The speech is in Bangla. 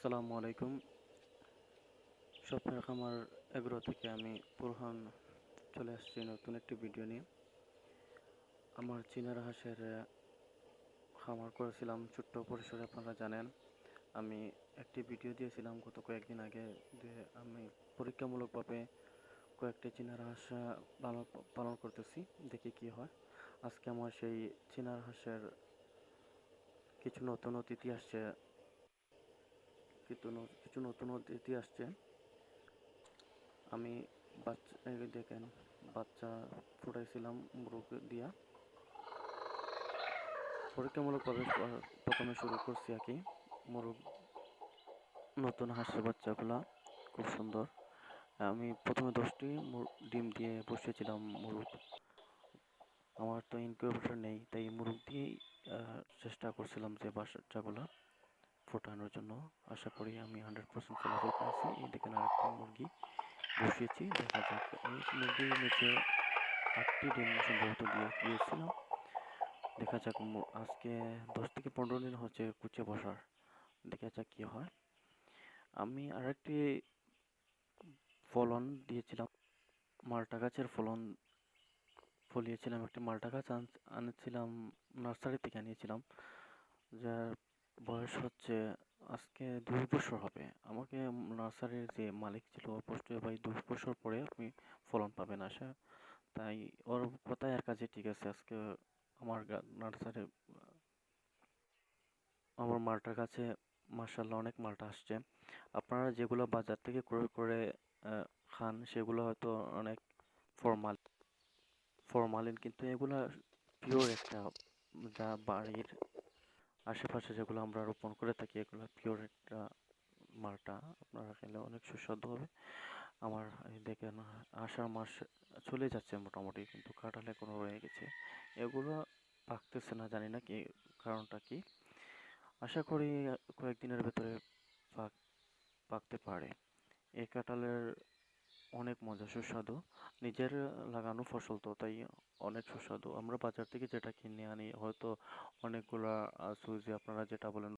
আসসালামু আলাইকুম। স্বপ্নের খামার এগ্রো থেকে আমি বুরহান চলে আসছি নতুন একটি ভিডিও নিয়ে। আমার চীনের হাঁসের খামার করেছিলাম ছোট্ট পরিসরে, আপনারা জানেন। আমি একটি ভিডিও দিয়েছিলাম গত কয়েকদিন আগে যে আমি পরীক্ষামূলকভাবে কয়েকটি চীনের হাঁস পালন পালন করতেছি, দেখি কি হয়। আজকে আমার সেই চীনের হাঁসের কিছু নতুন অতিথি আসছে, কিছু নতুন অতিথি আসছে। আমি বাচ্চা, এই দেখেন, বাচ্চা ফুটাইছিলাম মুরগ দিয়া। পরীক্ষামূলকভাবে প্রথমে শুরু করছি আর কি। মুরগ, নতুন হাঁসের বাচ্চাগুলা খুব সুন্দর। আমি প্রথমে 10টি ডিম দিয়ে বসিয়েছিলাম মুরগ। আমার তো ইনকিউবেটর নেই, তাই মুরগ দিয়েই চেষ্টা করছিলাম যে বাচ্চাগুলা ফোটানোর জন্য। আশা করি আমি 100% ফলাফল পেয়েছি। এই দেখেন আরেকটি মুরগি বসিয়েছি, দেখা যাক। এই মুরগির নিচে 8টি ডিম সম্ভবত দিয়েছিলাম। দেখা যাক, আজকে 10 থেকে 15 দিন হচ্ছে কুচে বসার, দেখা যাক কি হয়। আমি আরেকটি ফলন দিয়েছিলাম, মাল্টা গাছের ফলন ফলিয়েছিলাম। একটি মাল্টা গাছ আনেছিলাম, নার্সারি থেকে আনিয়েছিলাম, যার বয়স হচ্ছে আজকে 2 বছর হবে। আমাকে নার্সারির যে মালিক ছিল বলছে, ভাই 2 বছর পরে আপনি ফলন পাবেন আশা। তাই ওর কথায় আর কাজে ঠিক আছে। আজকে আমার নার্সারি, আমার মালটার কাছে মাশাআল্লাহ অনেক মালটা আসছে। আপনারা যেগুলো বাজার থেকে ক্রয় করে খান সেগুলো হয়তো অনেক ফরমাল ফরমালিন, কিন্তু এগুলা পিওর একটা, যা বাড়ির আশেপাশে যেগুলো আমরা রোপণ করে থাকি এগুলো পিওর একটা মালটা। আপনারা খেলে অনেক সুস্বাদু হবে। আমার এই দেখেন, আষাঢ় মাস চলে যাচ্ছে মোটামুটি, কিন্তু কাঁঠাল এখনো রয়ে গেছে। এগুলো পাকতেছে না, জানি না কি কারণটা কি। আশা করি কয়েকদিনের ভেতরে পাক পাকতে পারে। এই কাঁঠালের অনেক মজা, সুস্বাদু। নিজের লাগানো ফসল তো, তাই অনেক সুস্বাদু। আমরা বাজার থেকে যেটা কিনে আনি হয়তো অনেকগুলা সুজি, আপনারা যেটা বলেন